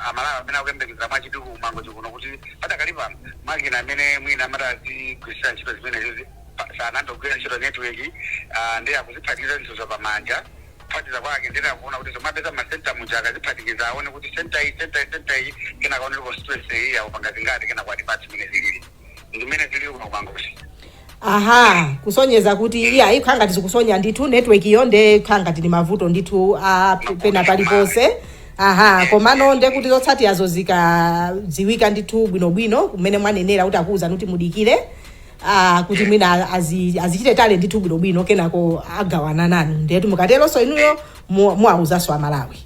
amalawi amene akuyembekeza mwachituku mango chikuno kuti patakali pano makina amene mwina amati kugwiritsa ntchito zimenezi sanandogwira ntchito network ndi akuziphatikiza nthuzo pamanja kuphatiza kwake ndiyeni akuona kuti zomapeza masenta muja akaziphatikiza aone kuti senta iyi kena kaonera constituency iyi akupanga zingati kena kwa department zilili ndimene zilili kuno kumangosi. Aha, kusonyeza kuti iya ikhanga tizikusonya ndithu network iyo nde khanga tili mavuto ndithu pena paliponse. Aha, komano nde kuti zotsati yazo zikadziwika ndithu bwinobwino kumene mwanenera kuti akuuza kuti mudikire kuti mwina azichite tale ndithu bwinobwino kenako agawana nanu ndetu mukatelonso inuyo muauzaso amalawi.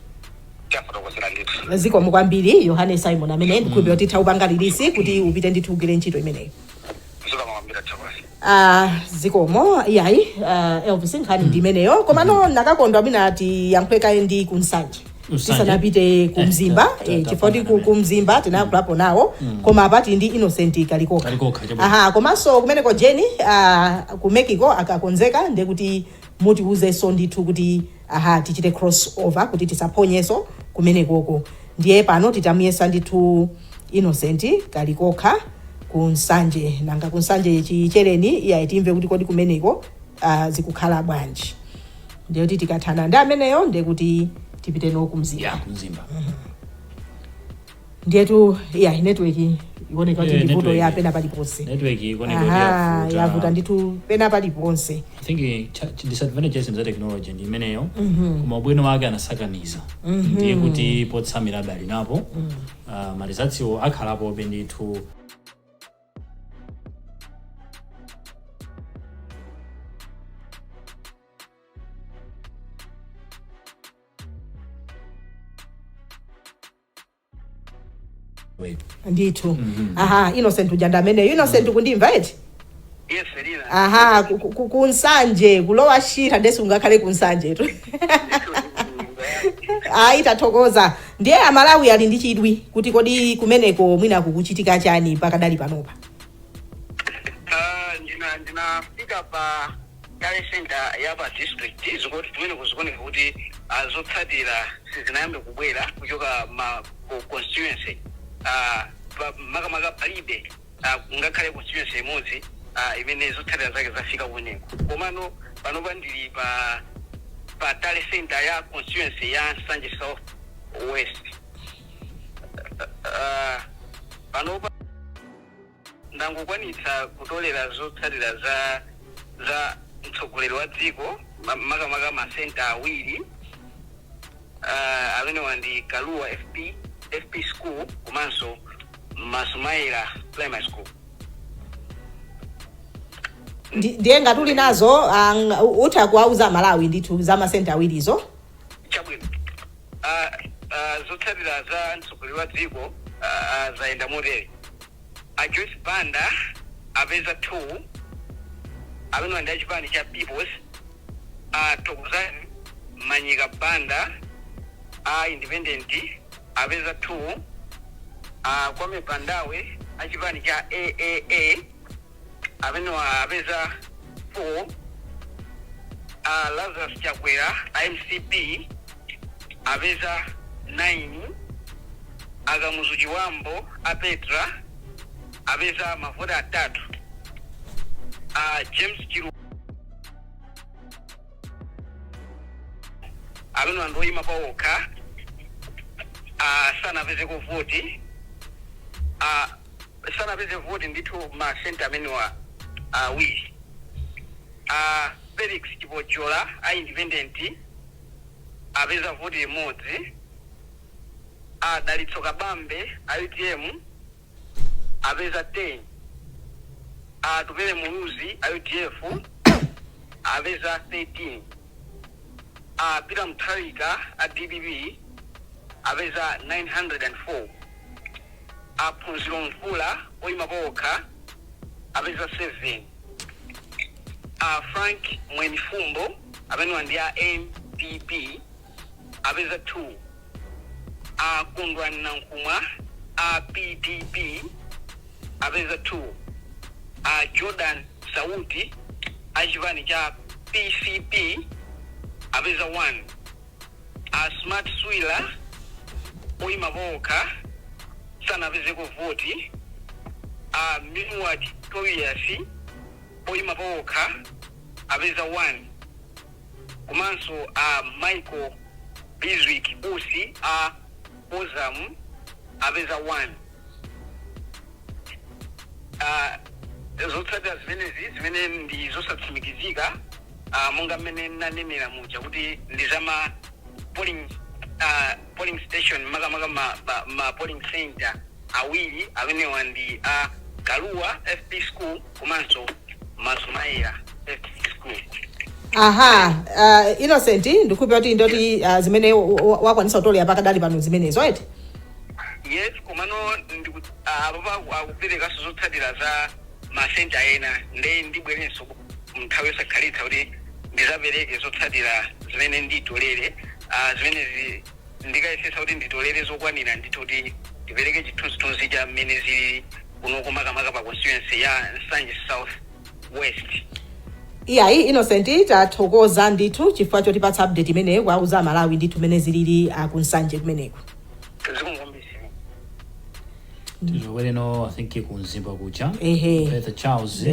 Zikomo kwambiri Yohane Simon amene ndikukhulupirira kuti taupangalirisi kuti upite ndithu ugwire ntchito imeneyo. Zikomo iyayi Elvis Nkhani ndimeneyo komano nakakondwa mina ati yankhweka ndi kunsanje tisanapite kumzimba chifoti kumzimba tinakulapo nawo koma apati ndi Innocent kalikoka. Aha, komanso kumeneko Jenny ku Mexico akakonzeka nde kuti mutiuzenso ndithu kuti tichite cross over kuti tisaphonyeso kumenekoko ndiye pano titamuyesa ndithu Innocent kalikoka kunsanje nanga kunsanje chichereni ya itimve kuti kodi kumeneko zikukhala bwanji ndiyo kuti tikathana ndi ameneyo ndiye kuti tipite no kumzimba ndiyetu network ioneka kuti ndivuto ya pena paliponse network ioneka yavuta ndithu pena paliponse. I think disadvantages in technology ndi imeneyo koma ubwino wake anasakaniza ndiye kuti potsamira bali napo malizatio akhalapo ndithu. Ndithu Innocent ujanda amene Innocent kundimva eti? Yes, Selina. Kunsanje kulowa shira ndesi ungakhale kunsanje tu. Itathokoza ndiye amalawi ali ndi chidwi kuti kodi kumeneko mwina kukuchitika chani pakadali panopa. Ndinafika pa Kale Center yapa district zikuti tumene kuzikuoneka kuti zotsatira sizinayambe kubwera kuchoka ma constituency makamaka palibe ngakhale constituency imodzi imene zotsatira zake zafika kumeneko komano panopa ndili pa Kale Center ya constituency ya Nsanje South West. Panopa ndangokwanitsa kutolera zotsatira za mtsogoleri wa dziko makamaka masenta awiri amene wandi Kaluwa FP School komanso Masumaira Primary School. Ndiye ngatuli nazo utha kuauza Malawi ndithu za masenta awirizo. Chabwino. Zotsatira za mtsogoleri wa dziko zaenda Motere. Joyce Banda apeza 2 amene wandi achipani cha Peoples Tokozani Manyika Banda Independent apeza 2 Kwame Pandawe achipani cha AAA amene apeza 4 Lazarus Chakwera MCP apeza 9 Akamuzu Chiwambo Petra apeza mavota 3 James Chiru amene wandoyima paokha sana apeze kuvoti sana apeze voti ndithu masenta amene awiri Felix Chipochola Independent apeza voti imodzi Dalitso Kabambe UTM apeza 10 Tupele Muluzi UTF apeza 13 Peter Mutharika DBB apeza 904 Phunziro Mvula oyima pokha apeza 7 Frank Mwenifumbo amene wandi ya MPP apeza 2 Kundwani Nankumwa PDP apeza 2 Jordan Sauti achipani cha PCP apeza 1 Smart Swila oyima pokha sanapeze kuvoti Minward Tobias oyima pokha apeza 1 komanso Michael Biswick Busi Ozam apeza 1 zotsatira zimene ndi zosatsimikizika monga mmene nanenera muja kuti ndi zama polling station makamaka ma polling center awiri amenewa ndi Kaluwa FP School komanso Masumaira FP School. Innocent ndikupita kuti ndoti zimene wakwanisa kutolera pakadali pano zimenezo eti? Yes, komano ababa akupereka zotsatira za masenta ena ndibwerenso mnthawi yosakhalitsa kuti ndizapereke zotsatira zimene nditolere zimene ndikayesesa kuti nditolere zokwanira ndithu kuti ndipereke chithunzithunzi cha mmene zili kuno kumakamaka pa constituency ya Nsanje South West. Iyayi Innocent tathokoza ndithu chifukwa chotipatsa update imeneyo kwauza Malawi ndithu mmene zilili ku Nsanje kumeneko. Tizowereno I think kunzimba kucha Beth Charles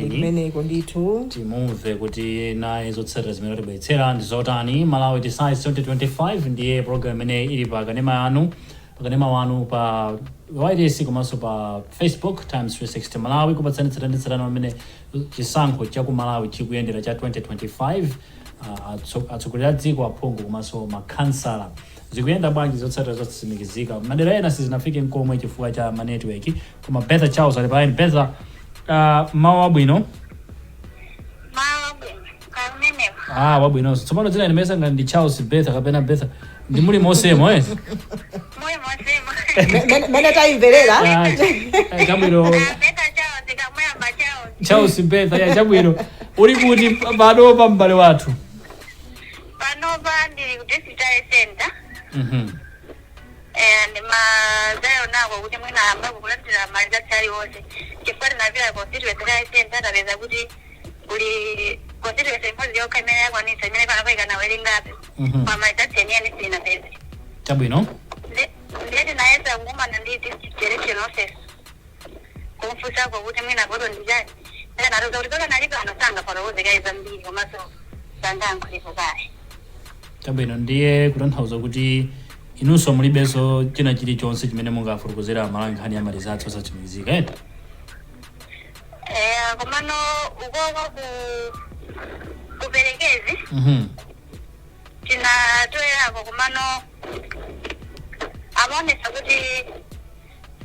kumeneko ndithu timumve kuti naye zotsatira zimene tibwetsera ndi zotani. Malawi Decides 2025 ndiye program imene ili pa kanema wanu pa wireless komanso pa Facebook times 360 Malawi kupatsani tsatanetsatano amene chisankho cha ku Malawi chikuyendera cha 2025 atsogoleri a dziko aphungu komanso makhansala zikuyenda bwanji zotsatira zotsimikizika madera ena sizinafike nkomwe chifukwa cha manetwork koma Betha Charles ali payini. Betha mawu abwino wabwino tsopano dzina ndimesa ngati ndi Charles Betha kapena Betha ndi muli mosemo mene taimverera chabwino Charles Betha ya chabwino uli kuti pano pa mbale wathu panopa ndili ku district center mazayo nako kuti mwina amba kukulandira malizatali wose chifukwa tinapita constituency center tapeza kuti kuli constituency imodzi yokha imene yakwanitsa imene panopaika naweri ngapi pa malizatali yeniyeni sinapeza chabwino ndiye tinayesa kungumana ndi district election office kumfunsako kuti mwina voto ndijani natoza kuti toka nalipo anosanga palowozekaiza mbiri komanso sangankhulipo kale chabwino ndiye kutanthauza kuti inunso mulibenso china chilichonse chimene mungafotokozera Malawi nkhani ya malizatsi osatsimikizika eti? Komano ukoko kuperekezi tinatoerako komano amaonesa kuti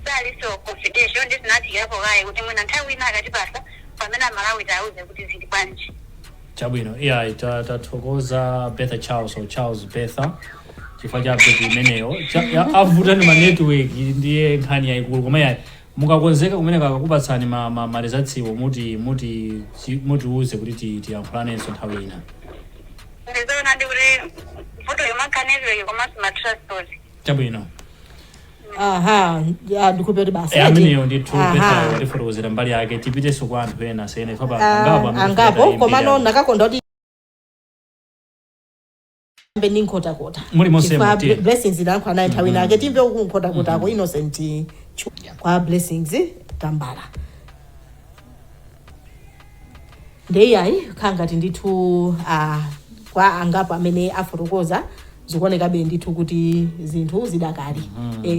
saliso confidential ndisinathikapo kaye kuti mwina nthawi ina akatipasa pamene Malawi tauze kuti zili bwanji. Chabwino iya tathokoza Betha Charles or Charles Betha chifukwa cha update imeneyo avuta ni ma network ndiye nkhani yaikulu koma yayi mukakonzeka kumene kakakupatsani malizatsiwo muti uze kuti tiyankhulanenso nthawi ina. Ndizoona ndi kuti foto yomakhanezero komanso ma transport. Chabwino. Ndikupeti basi ameneyo ndithu Betha watifotokozera mbali yake tipiteso kwa anthu ena sene angapo komano nakakonda kuti mbeni nkhotakota muli mosema blessings ilankho anayi nthawi nake timve ukunkhotakota ko Innocent kwa blessings tambala ndeyayi khangati ndithu kwa angapo amene afotokoza zikuonekabe ndithu kuti zinthu zidakali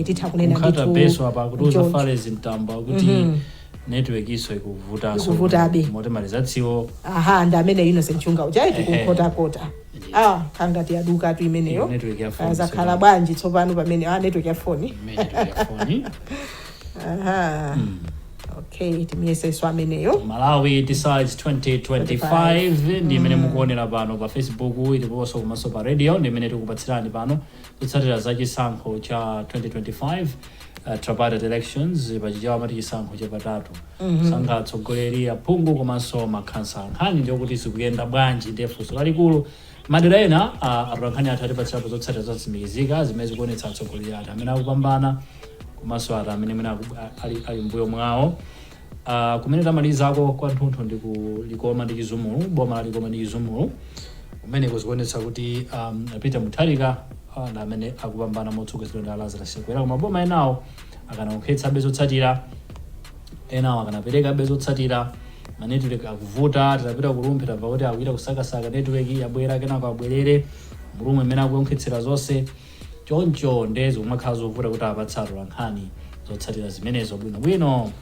titha kunena ndithu peso apa kutoza fale zintamba kuti network iso ikuvutabe moti malizatsiwo ndi amene Innocent chunga uchaiti kunkhotakota khangati yaduka tu imeneyo zakhala bwanji tsopano pamene network ya phone okay timiyeseso ameneyo Malawi Decides 2025 ndi imene mukuonera pano pa Facebook iliponso komanso pa radio ndi imene tikupatsirani pano kutsatira za chisankho cha 2025 tripartite elections pachichewa amati chisankho chapatatu sankha atsogoleri aphungu komanso makhansala. Nkhani ndiyokuti zikuyenda bwanji ndifunso lalikulu madera ena atolankhani athu atipatsirapo zotsatira zotsimikizika zimene zikuonetsa atsogoleri athu amene akupambana komanso athu amene mwina ali mbuyo mwawo. Kumene tamalizako kwa nthunthu ndi kulikoma ndi chizumulu boma la likoma ndi chizumulu kumene kuzikuonetsa kuti Peter Mutharika na amene akupambana motsogozedwa ndi Lazarus Chakwera. Koma boma enawo akanakhetsa bezotsatira, enawo akanapereka bezotsatira, manetwork akuvuta, tidapita kulumpi tabva kuti akuita kusakasaka network yabwera kenako abwerere mulumu imene akuonkhetsera zonse choncho ndezo kumakhala zovuta kuti apatsatu Nkhani zotsatira zimenezo bwino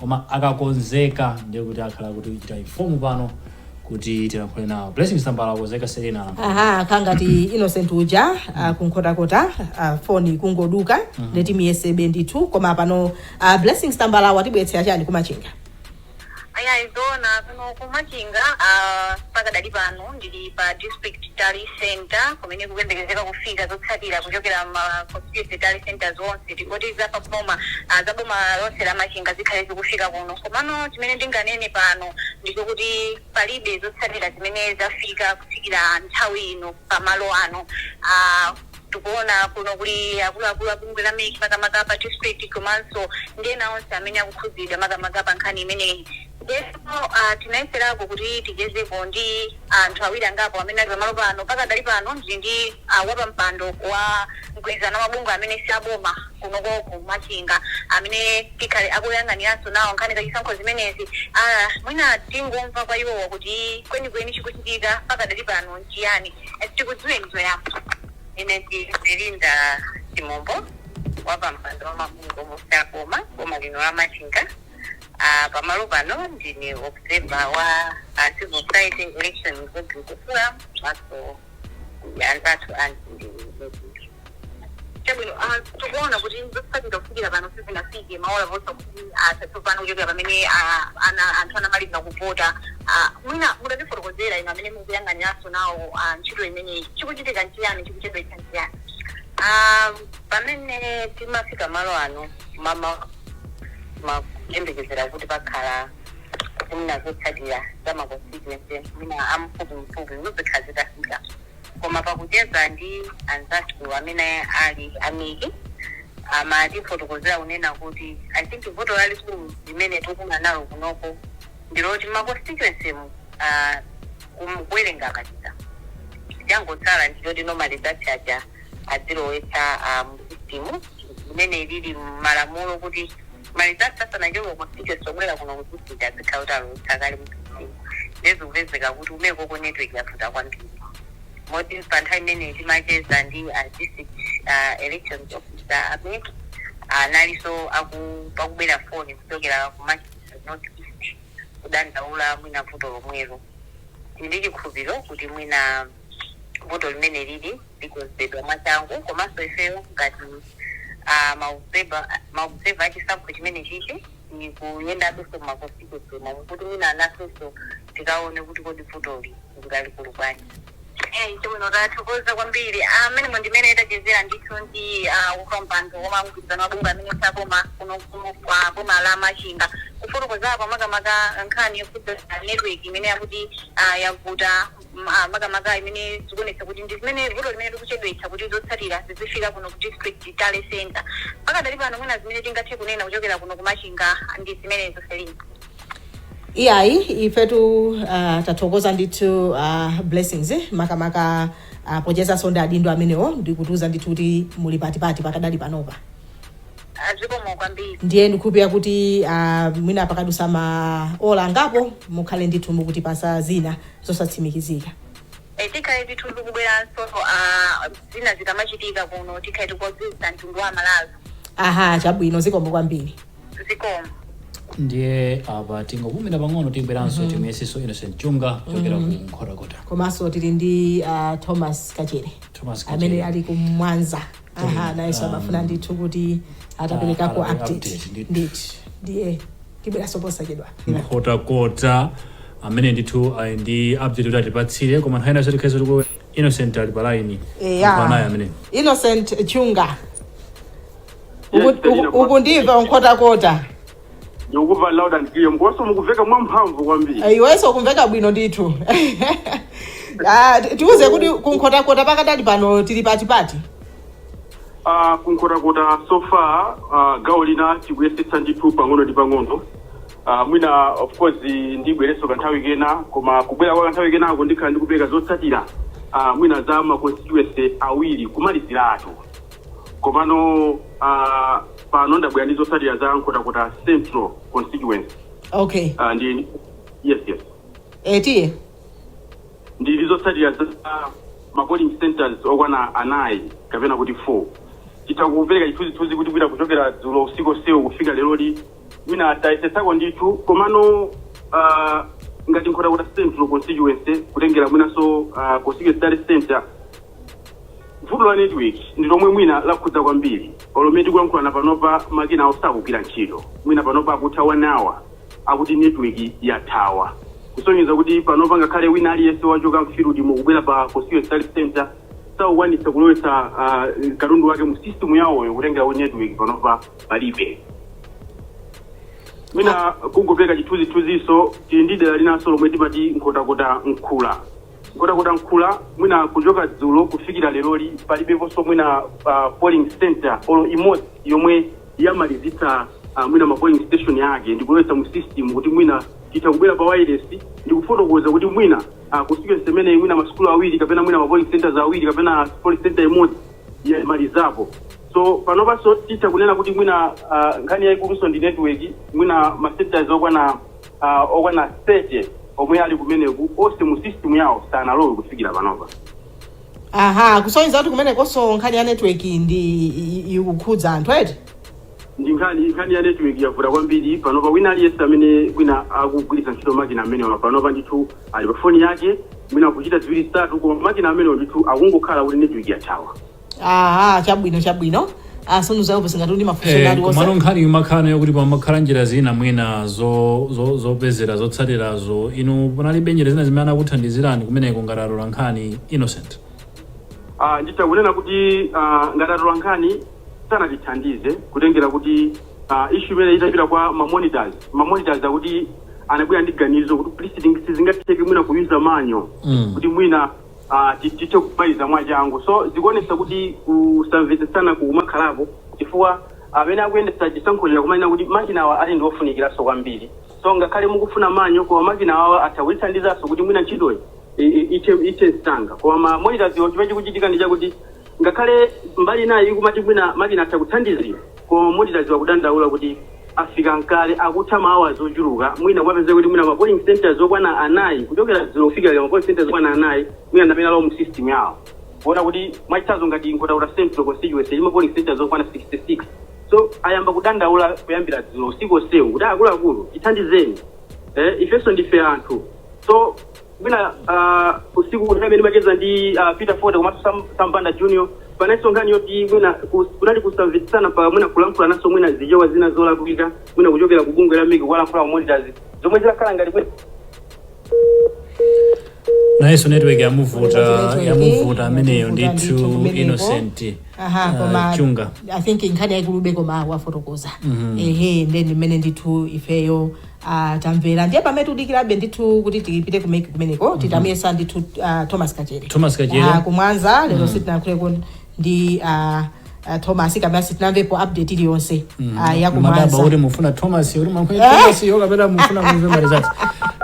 koma akakonzeka ndiye kuti akhala kuti chita ifomu pano kuti tilankhule nawo. Blessings Tambala akonzeka Serena. Kangati Innocent uja kunkotakota foni kungoduka leti miyese benditu koma pano Blessings Tambala watibwetsera chani kumachinga. Aya izona kuno kumachinga pakadali pano ndili pa district tally center kumene kuyembekezeka kufika zotsatira kuchokera ma constituency tally centers zonse tikoti zapa boma zaboma lonse la machinga zikhale zikufika kuno. Komano chimene ndinganene pano ndikuti palibe zotsatira zimene zafika kufikira nthawi ino pamalo ano. Tukuona kuno kuli akulu abungwe la meki makamaka pa district Komaso ndena onse amene akukhuzidwa makamaka pa nkhani imeneyi. Ndipo tinayeserako kuti tigezepo ndi anthu awiri angapo amene ali pamalo pano pakadali pano ndi wapa mpando wa mgwirizano mabungwe amene si aboma kunoko kumachinga amene tikhale akuyang'aniranso nawo nkhani zachisankho zimenezi. Mwina tingomva kwa iwowa kuti kwenikweni chikuchitika pakadali pano nchiyani tikudziweni zoyamba. Ine ndilinda Chimombo wapa mpando wa mabungwe musakoma koma lino la machinga. Pamalo pano ndine observer wa civil society election kufura maso yanzatu anti tukuona kuti nzotsatira kufikira pano sizinafike maola vosa kuti tsopano kuchokera pamene anthu anamalira kuvota. Mwina mutatifotokozera ino amene mukuyang'aniranso nawo ntchito imeneyi chikuchitika nchiyani chikuchedwetsa nchiyani. Pamene timafika malo ano makuyembekezera kuti pakhala kumina zotsatira zama constituency mina amfupi nozikhala zitafika koma pakucheza ndi anzathu amene ali amiki amatifotokozera kunena kuti I think voto lalikulu limene tikuma nalo kunoko ndiloti ma constituency kuwerenga akachita changotsala ndiloti normalization aja adzilowetsa msistimu imene ilili malamulo kuti malizati sasa nachoka constituency sokwera kuno kuti azikhautalo utsakali msistimu ndezikuvezeka kuti umeko ko network yafuta kwambiri. Moti panthawi imene timacheza ndi district elections officer amene analiso akubwera foni kuchokera ku North East Kudandaula mwina voto lomwelo. Ndi chikhulupiriro kuti mwina voto limene lili likonzedwa mwachangu komanso ifeyo ngati maobserver achisankho chimene chichi ni kuyenda abeso makonstituency kuti mwina anafenso tikaone kuti kodi votoli ndikalikulu bwanji. Chomwe tathokoza kwambiri amene mwandimene itachezera ndithu ndi ukampando koma mgwirizano wabungwe amene sakoma kuno kwa boma la machinga kufotokozapo makamaka nkhani yokuti network imene yakuti yavuta makamaka imene zikuonetsa kuti ndi zimene voto limene likuchedwetsa kuti zotsatira zizifika kuno ku district tally center. Pakadali pano mwina zimene tingathe kunena kuchokera kuno ku machinga ndi zimenezo Selina. Iyayi ifetu tathokoza ndithu Blessings makamaka pocheza sonda adindo amenewo ndikutuza ndithu kuti muli patipati pakadali panopa. Zikomo kwambiri. Ndiye ndikupira kuti mwina pakadusa ola ngapo mukhale ndithu mukuti pasa zina zosatsimikizika. Tikhale ndithu tikubweranso zina zikamachitika kuno tikhale tikudziwitsa mtundu wa malazo. Chabwino zikomo kwambiri. Zikomo. Ndiye apa tingopumira pang'ono tibweranso timuyesiso Innocent Chunga kuchokera ku Nkhotakota. Komaso tili ndi Thomas Kachere amene ali ku Mwanza. Nayeso amafuna ndithu kuti atapereka ku update ndithu ndiye tibweranso posachedwa Nkhotakota amene ndithu ndi update kuti atipatsire koma nthawi inaso tikhalenso tikuwe Innocent ali pa line. Naye amene Innocent Chunga ukundimva Nkhotakota. Ndikuva loud and clear mkoso mukuveka mwamphamvu kwambiri. Iwenso kumveka bwino ndithu. Tiuze kuti kunkhotakota pakadali pano tili patipati. Kunkhotakota so far gawo lina tikuyesetsa ndithu pang'ono ndi pang'ono. Mwina of course ndibwereso kanthawi kena koma kubwera kwa kanthawi kenako ndikhala ndikupeka zotsatira mwina za ma constituency awiri kumaliziratu komano pano ndabwera ndi zotsatira za nkhotakota central constituency. Okay. Ndi yes tiye ndi zotsatira za ma polling centers okwana anayi kapena kuti 4 titakupereka chithunzithunzi kuti kwina kuchokera dzulo usiku sewu kufika lero li mwina tayesesako ndithu komano ngati nkhotakota central constituency kutengera mwinaso constituency center vuto la network ndi lomwe mwina lakhudza kwambiri olomwe tikulankhulana panopa makina awo sakugwira ntchito mwina panopa akutha 1 hour akuti network yathawa kusonyeza kuti panopa ngakhale wina aliyense wachoka mfield mukubwera pa constituency center saukwanitsa kulowetsa katundu wake mu system yawoyo kutengera ku network panopa palibe. Mwina kungopereka chithunzithunziso tili ndi dera linanso lomwe timati nkhotakota nkhula mwina kuchoka dzulo kufikira leroli palibeponso mwina polling center olo imodzi yomwe yamalizitsa mwina ma polling station yake ndikulowetsa mu system kuti mwina titakubwera pa wireless ndikufotokoza kuti mwina constituency imene mwina masukulu awiri kapena mwina ma polling centers awiri kapena polling center imodzi yamalizapo. So panopanso titakunena kuti mwina nkhani yayikuluso ndi network mwina ma centers okwana 30 omwe ali kumeneku onse mu system yawo sanalowe kufikira panopa. Kusonyeza kuti kumenekonso nkhani ya network ndi ikukhudza anthu eti? Ndi nkhani ya network yavuta kwambiri panopa wina aliyense amene mwina akugwiritsa ntchito makina amenewa panopa ndithu ali pa foni yake mwina kuchita ziwiri zitatu koma makina amenewa ndithu akungokhala kuti network yathawa. Chabwino. Sonuza opesinga ndi mafushonali wose. Komano nkhani yumakhala yokuti pamakhala njira zina mwina zopezera zotsatirazo inu panalibe njira zina zimene akuthandizirani kumeneko ngati la nkhani Innocent. Nditakunena kuti ngati la nkhani sanatithandize kutengera kuti issue imene itapita kwa ma monitors akuti anabwera ndi ganizo kuti president sizingatheke mwina kuyuza manyo kuti mwina tithe kupaliza mwachangu. So zikuonesa kuti kusamvetsetsana kumakhalapo chifukwa amene akuyendetsa chisankho kumanena kuti makina awa ali ndiofunikiraso kwambiri. So ngakhale mukufuna manyo koma makina awa athawithandizanso kuti mwina ntchitoyi ite msanga koma ma monitors chimene chikuchitika ndi chakuti ngakhale mbali nayo ikumati mwina makina athakuthandizira koma monitors wakudandaula kuti afika nkale akutha maawa zochuluka mwina kwapeza kuti mwina ma polling centers okwana anayi kuchokera zilofika ma polling centers okwana anayi mwina ndapena lawo mu system yawo kuona kuti mwachitsanzo ngati nkhotakota central constituency ima polling centers okwana 66. So ayamba kudandaula kuyambira dzulo usiku sewu kuti akuluakulu tithandizeni ifenso ndife anthu. So mwina usiku amene macheza ndi Peter Ford komanso Sambanda Junior panaiso nkhani yoti mwina kunali kusamvetsana pa mwina kulankhula naso mwina zijowa zina zolakwika mwina kuchokera ku bungwe la miki kulankhula mu monitors zomwe zilakhala ngati kwe naiso network yamuvuta ameneyo ndithu Innocent. Chunga I think nkhani yaikulube koma wafotokoza then imene ndithu ifeyo tamvera ndiye pamene tudikirabe ndithu kuti tipite kumeneko titamuyesa ndithu Thomas Kachere kumwanza lero sitinakhuleko ndi Thomas kamene sitinamvepo update iliyonse yakumwanza uri mufuna Thomas uri yo kapena mufuna kumve marizati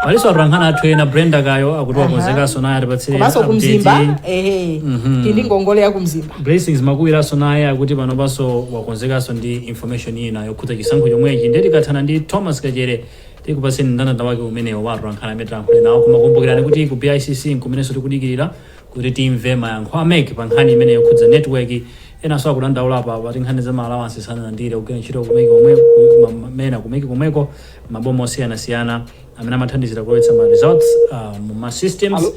Maliso Nkhani athu ena Brenda kayo akuti wakonzekaso naye atipatsire Komaso kumzimba tindi ngongole ya kumzimba Blessings makuwiraso naye akuti panopanso wakonzekaso ndi information ina yokhudza chisankho chomwechi ndeti kathana ndi Thomas Kachere tikupaseni ndandanda wake umenewo wa Nkhani amene tayankhule nawo kumakumbukirani kuti ku PICC nkumenenso tikudikirira kuti timve mayankho ameke pa nkhani imene yokhudza network enaso akudandaula pati nkhani za allowance sanandire kugwira ntchito kumeki komweko mabomo osiyanasiyana amene amathandizira kulowetsa ma results mu ma systems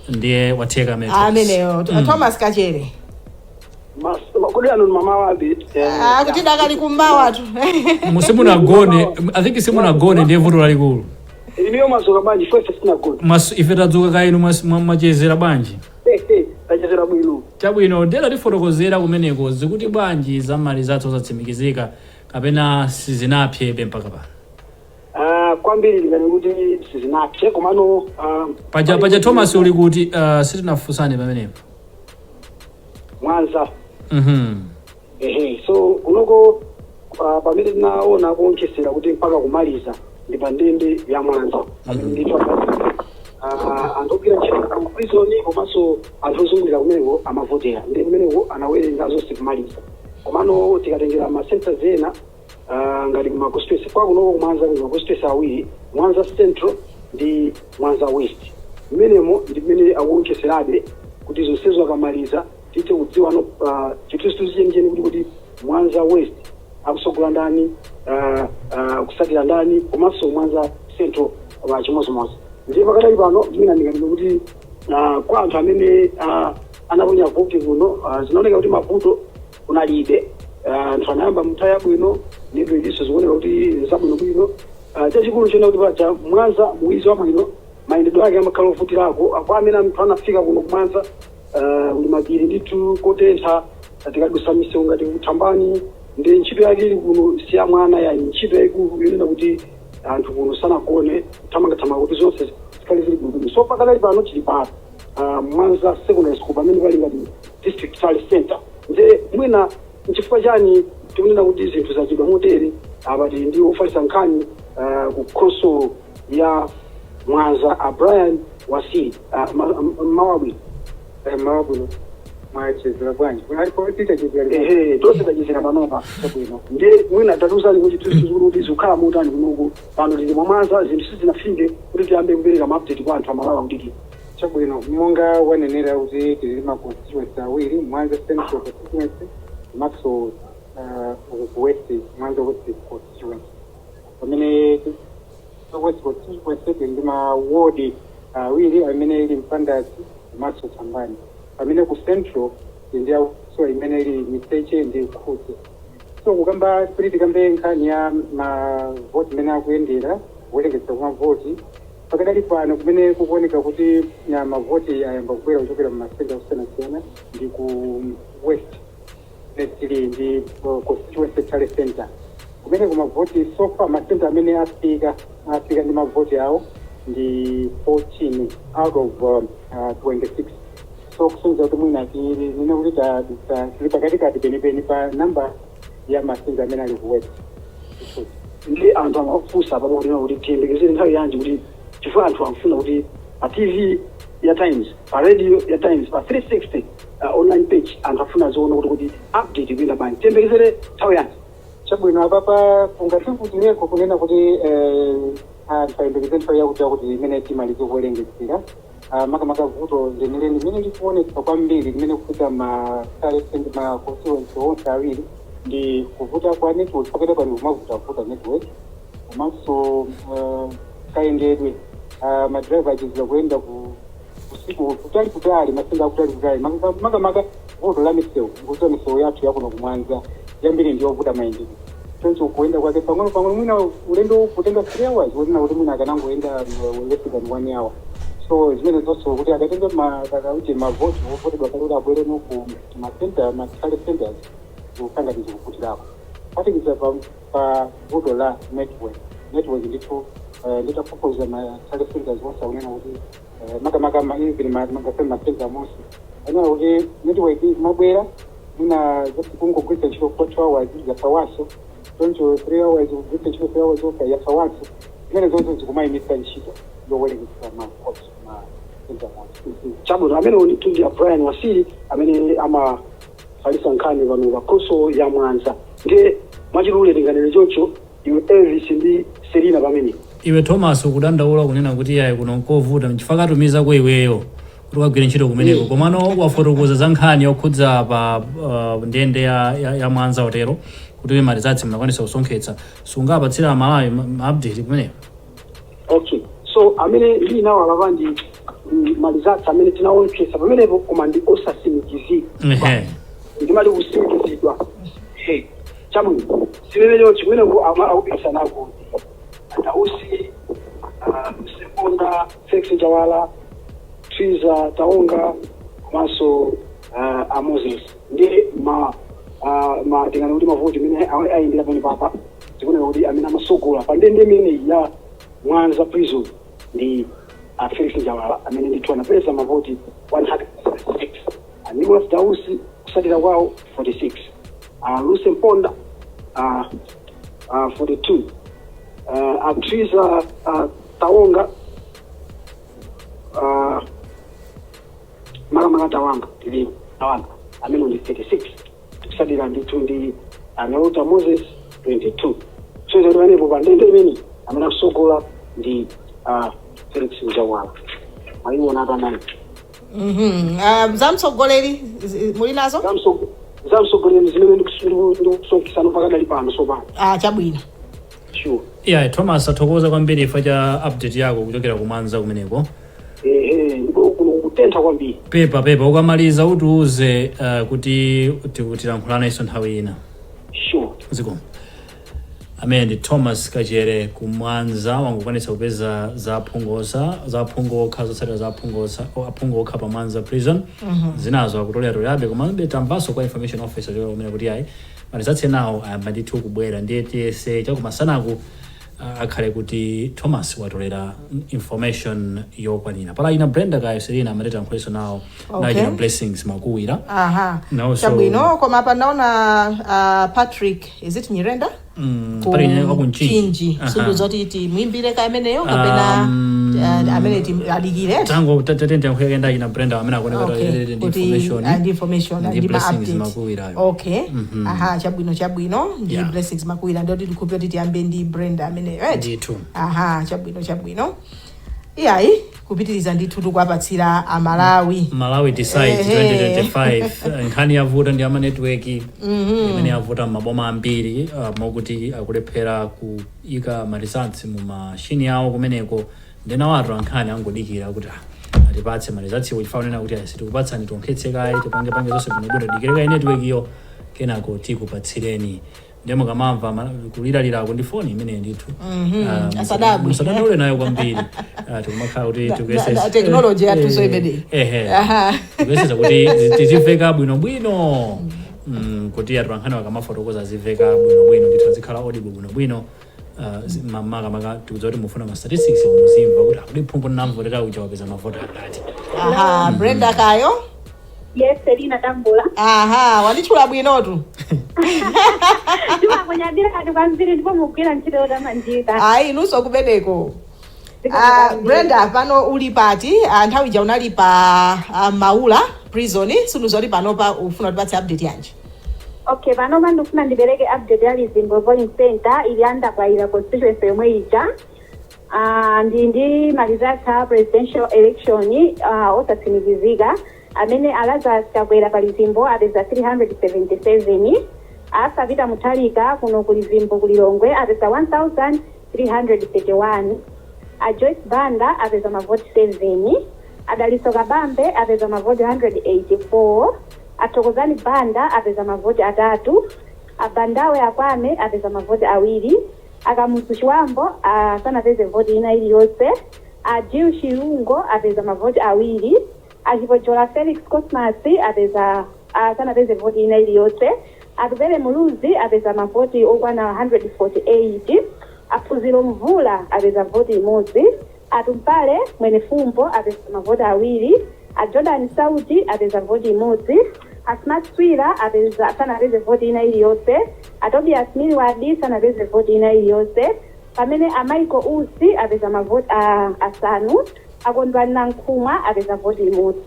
ndiye watheka ameneyo Thomas Kachere kodi anu mama wapi kuti dakali kumbawa tu musimunagone I think simunagone ndiye vuto lalikulu iniyo masoka banji first sinagone ife tadzuka kainu machezera banji tachezera bwino chabwino ndela tifotokozera kumeneko zikuti banji za mali zathu zatsimikizika kapena sizinapye mpaka pano kwambiri ndikani kuti sizinapye komano paja Thomas uli kuti sitinafusane pamenepo Mwanza so unoko pamene tinaona kuonchesera kuti mpaka kumaliza ndi pa ndende ya Mwanza ndithu anthu ogwira ntchito ku prison komanso anthu ozungulira kumeneko amavotera ndi kumeneko anawerenga zonse kumaliza komano tikatengera ma centers ena ngati kuma constituency kwa kunoko kumwanza kuma constituency awiri Mwanza Central ndi Mwanza West mmenemo ndi mmene akuonjezerabe kuti zonsezo akamaliza tite kudziwa no chitusitu chenjeni kuti Mwanza West akusogola ndani kusatira ndani komanso Mwanza Central chimodzimodzi ndiye pakadali pano mina ndingatile kuti kwa anthu amene anaponya voti kuno zinaoneka kuti mavuto kunalibe anthu anayamba mthaya bwino ndipo idiso zikuoneka kuti zabwinobwino chachikulu chena kuti paja Mwanza muizi wabwino mayendedwe ake amakhala ovutirako kwa amene anthu anafika kuno kumwanza uli mapiri ndithu kotentha tikadusa misewu ngati kuthambani ndi ntchito yake ili kuno siya mwana ya ntchito yaikulu yonena kuti anthu kuno sanagone kuthamangathamanga kuti zonse zikhale zili bwino so pakadali pano chili pa Mwanza Secondary School pamene pali ngati district service center nde mwina nchifukwa chani tikunena kuti zinthu zachidwa motere apati ndi ofalisa nkhani ku Komaso ya Mwanza Brian Wasili mawabwino mwachezera bwanji kunalipoita tonse tachezera panopa chabwino ndi mwina tatuzani kuti tizikuti zikhala motani kunoku pano tili Mwanza zinthu sizinafike kuti tiyambe kupereka ma-update kwa anthu amalawa kuti chabwino monga wanenera kuti tili ma constituency awiri Mwanza Central constituency komanso West Mwanza West constituency pamene West constituency tili ndi ma ward awiri amene ili Mpandasi komanso Tsambani pamene ku Central ndiya so imene ili Miseche ndi Khutsi so kukamba spirit kambe nkhani ya mavoti mene akuyendera kuwerengetsa kwa mavoti pakadali pano kumene kukuoneka kuti mavoti ayamba kubwera kuchokera mu masenta osiyanasiyana ndi ku West tili ndi constituency service center kumene kumavoti sofa masenta amene afika ndi mavoti awo ndi 14 out of 26 so kusonyeza kuti mwina nine kuti tili pakatikati penipeni pa namba ya masenta amene ali ku West ndi anthu amafunsa pano kuti tiyembekezere nthawi yanji kuti chifukwa anthu amfuna kuti pa TV ya Times pa radio ya Times pa 360 online page anthu afuna ziona kuti update kwina bani tiyembekezere nthawi yanji chabwino apapa kungatikutieko kunena kuti anthu ayembekezere nthawi yakuti imene timalize kuwerengetsera makamaka vuto lenileni limene likuoneka kwambiri limene kufika ma constituency onse awiri ndi kuvuta kwa network pakati pano kumavuta network komanso kayendedwe madriver achizira kuyenda usiku kutali masenga kutali makamaka vuto la misewu ngokuti misewu yathu yakuno kumwanza yambiri ndiyovuta mayendedwe choncho kuenda kwake pang'ono mwina ulendo kutenga 3 hours wena kuti mwina akanangoenda less than 1 hour so zimene zonse kuti akatenga kuti mavoti ovotedwa kaloti abwere noku masenta masale centers zikukanga tizikuvutirako patikiza pa vuto la network ndithu nditafokoza masale centers onse akunena kuti makamaka even masenta monse anena kuti network mabwera mwina kungogwisa ntchito 4 hours yasawaso choncho 3 hours kugwisa ntchito 3 hours oka yasawaso zimene zonse zikumayimisa ntchito yowerengesa makosi chabwino amene ndithu ya Brian Wasili amene amafalisa nkhani pano pa Komaso ya Mwanza ndiye mwachidule linganire choncho iwe Elvis ndi Selina pamene iwe Thomas kudandaula kunena kuti yayi kuno nkovuta chifukwa katumiza kwa iweyo kuti ukagwire ntchito kumeneko komano wafotokoza za nkhani yokhudza pa ndende ya Mwanza otero kuti malizatsi mnakwanisa kusonkhetsa sungapatsira malawi update kumeneko okay so amene ndi nawo alapandi malizatsi amene tinaonekesa pamenepo koma ndi osasimikizika ndimali kusimikizidwa chabwino simenenyo chimweneko akupikisa nako Ndausi Sekonda Felix Njawala Triza Taonga Komaso Moses ndi ma tingana kuti mavoti mene ayindira pano papa tikuona kuti amene amasogola pa ndende imene ya Mwanza prison ndi Felix Njawala amene ndithu anapeza mavoti 106 Nicholas Dausi kusatira kwawo 46 Luce Mponda 42 Triza Taonga makamaka tawanga tili tawanga amene ndi 36 tisadira ndithu ndi analota Moses 22 so izo panepo pa ndende imene amene akusogola ndi Felix Njawala maiona atanani zamtsogoleri muli nazo zamtsogoleri zimene ndikusonkhesana pakadali pano sopano chabwino sure yeah Thomas athokoza kwambiri ifa cha update yako kuchokera kumwanza kumeneko ndipo kutentha kwambiri pepa ukamaliza utiuze kuti tilankhulana iso nthawi ina sure ziko amene ndi Thomas Kachere kumwanza wangokwanitsa kupeza zaphungo okha zotsatira zaphungo okha pa Mwanza prison zinazo akutolerabe koma tamvaso kwa information officer chokera kumene kuti ayi malizatse nawo amandithu kubwera ndiye TSA chakumasanaku akhale kuti Thomas watolera information yokwanira pala ina Brenda kayo Selina amaleta nkholeso nawo na blessings makuwira chabwino koma apa naona Patrick is it Nyirenda pali wakunchinji sundu zoti timwimbire ka ameneyo kapena amene timadikire tango tatente nkhuyenda ina Brenda amene akoneka information ndi blessings makuwira chabwino ndi blessings makuwira ndio tikupita kuti tiyambe ndi Brenda amene ndithu chabwino iyayi kupitiriza ndithu tikwapatsira Malawi decide 2025 nkhani yavuta ndi ama network imene yavuta maboma ambiri mokuti akulephera kuika results mu machine yawo kumeneko ndena watu ankhani angodikira kuti atipatse results wochifanana kuti asitikupatsani tonkhetse kai tipange zonse bwinobwino dikireka network iyo kenako tikupatsireni ndemo kamamva kulira ku ndi phone imene ndithu asadabwe musadandule nayo kwambiri tikumakhala kuti tukuyesesa technology yathu so ibede tukuyesesa kuti tiziveka bwinobwino kuti atulankhana wakamafotokoza ziveka bwinobwino ndithu azikhala audible bwinobwino maka tikuza kuti mufuna ma statistics muzimva kuti akudi phungu namvotera uja wapeza mavota akati Brenda kayo Yes, Selina Tambula. Walichula bwinotu. Chuma kunyadira kati kwanziri ndipo mugwira ntchito yotamanjika. Ayi nuso kubedeko. Brenda pano uli pati nthawi ija unali pa Maula prison sunu zoli pano pa ufuna tipatse update yanji. Okay, pano ndifuna ndibereke update ya Lizimbo Polling Center ili anda kwa ila constituency yomwe ija. Ndi malizata presidential election osatsimikizika. Amene alaza chakwera pa Lizimbo apeza 377 asapita Mutalika kuno ku Lizimbo kulilongwe apeza 1331 Joyce Banda apeza mavoti 7 Adaliso Kabambe apeza mavoti 184 Atokozani Banda apeza mavoti 3 Abandawe Akwame apeza mavoti 2 Akamusu Chiwambo sanapeze voti ina iliyonse Jiu Shirungo apeza mavoti 2 Ajipojola Felix Cosmas apeza sanapeze voti ina iliyonse Atubele Muluzi apeza mavoti okwana 148 Apuzilo Mvula apeza voti imodzi Atumpale Mwene Fumbo apeza mavoti 2 Jordan Sauti apeza voti imodzi Asmat Swira apeza sanapeze voti ina iliyonse Tobias Miliwadi sanapeze voti ina iliyonse pamene Amaiko Usi apeza mavoti asanu Akondwani Nankhumwa apeza voti imodzi.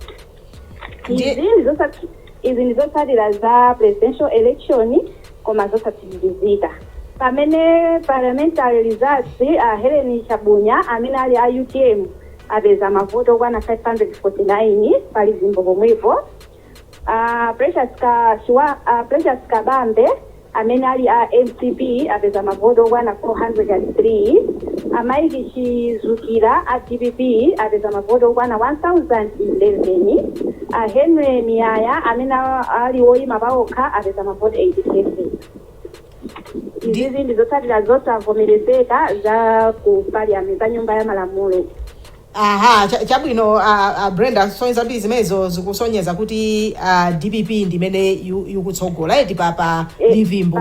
Izi ndizotsatira za presidential election koma zosatsimikizika. Pamene parliamentary results Helen Chabunya amene ali a UTM apeza mavoti okwana 549 pa Lizimbo pomwepo. Precious Kabambe amene ali a MCP apeza mavoti okwana 403. Amaiki Chizukira a DPP apeza mavoti okwana 1011. Henry Miyaya amene ali woyima pawokha apeza mavoti 87. Izi ndizotsatira zosavomerezeka za ku parliament za nyumba ya malamulo. Chabwino Brenda sonza kuti zimenezo zikusonyeza kuti DPP ndimene ikutsogola eti pa Lizimbo.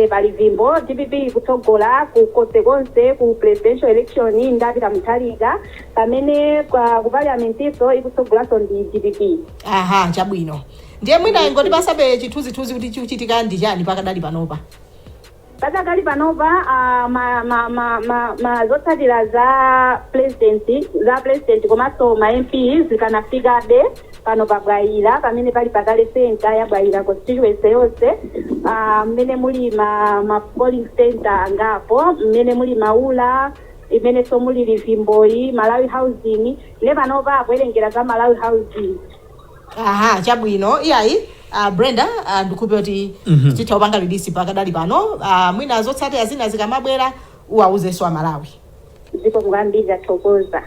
Pa Lizimbo DPP ikutsogola ku konsekonse ku presidential election ndapita Mutalika pamene ku parliament iso ikutsogolanso ndi DPP. Chabwino ndiye mwina ingoti pasabe chithunzithunzi kuti chikuchitika ndi chani pakadali panopa. Patakali panopa zotsatira za president komanso ma MPs zikanafikabe pano pabwaira pamene pali patale center ya bwaira constituency yonse mmene muli ma polling center angapo mmene muli maula imene so muli Livimboi Malawi housing ne panopa akuwerengera za Malawi housing. Aha, chabwino iyayi Brenda ndikupe kuti tithaupanga release pakadali pano mwina zotsatira zina zikamabwera uwauzenso Amalawi. Ndipo kungambira thokoza.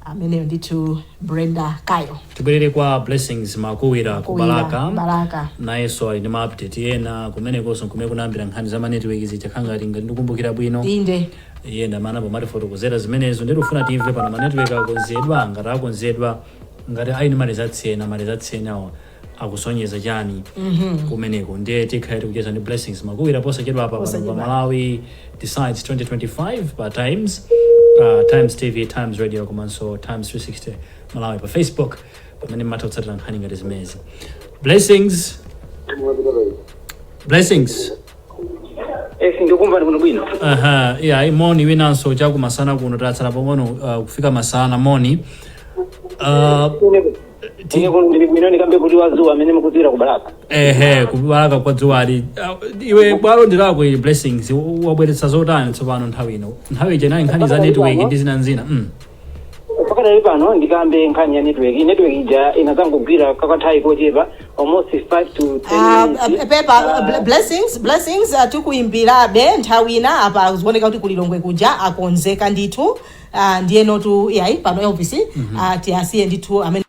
Ameneyo ndithu Brenda Kayo. Tibwerere kwa Blessings Makuwira kubalaka. Balaka. Nayeso ali ndi ma update ena kumenekonso kumene kunambira nkhani za network zichakhanga linga ndikumbukira bwino. Inde. Yenda mana pomati fotokozera zimenezo ndikufuna timve pana ma network akonzedwa ngati akonzedwa ngati aini malizatsena akusonyeza chani kumeneko ndiye tikhaiti kucheza ndi Blessings Makuwira posachedwa apa pano pa Malawi Decides 2025 pa Times TV, Times Radio, Komaso, Times 360 Malawi pa Facebook pamene mmatha kutsatira nkhani ngati zimezi. Blessings sindikumva ndi bwino. Yeah, imoni winanso chakumasana kuno tatsala pang'ono kufika masana moni. Minoni kambe kuti wazuwa amene mukuzira kubalaka. Kubalaka kwa dzuwali. Iwe bwalo ndilako Blessings wabweretsa zotani tsopano nthawi ino. Nthawi ije nayi nkhani za network ndi zina. Pakadali pano ndikambe nkhani ya network ija inazangogwira kakathayi kochepa almost 5 to 10 minutes. Pepa blessings tikuimbirabe nthawi ina apa zikuoneka kuti kulilongwe kuja akonzeka ndithu ndiye notu yayi pano office tiasiye ndithu amene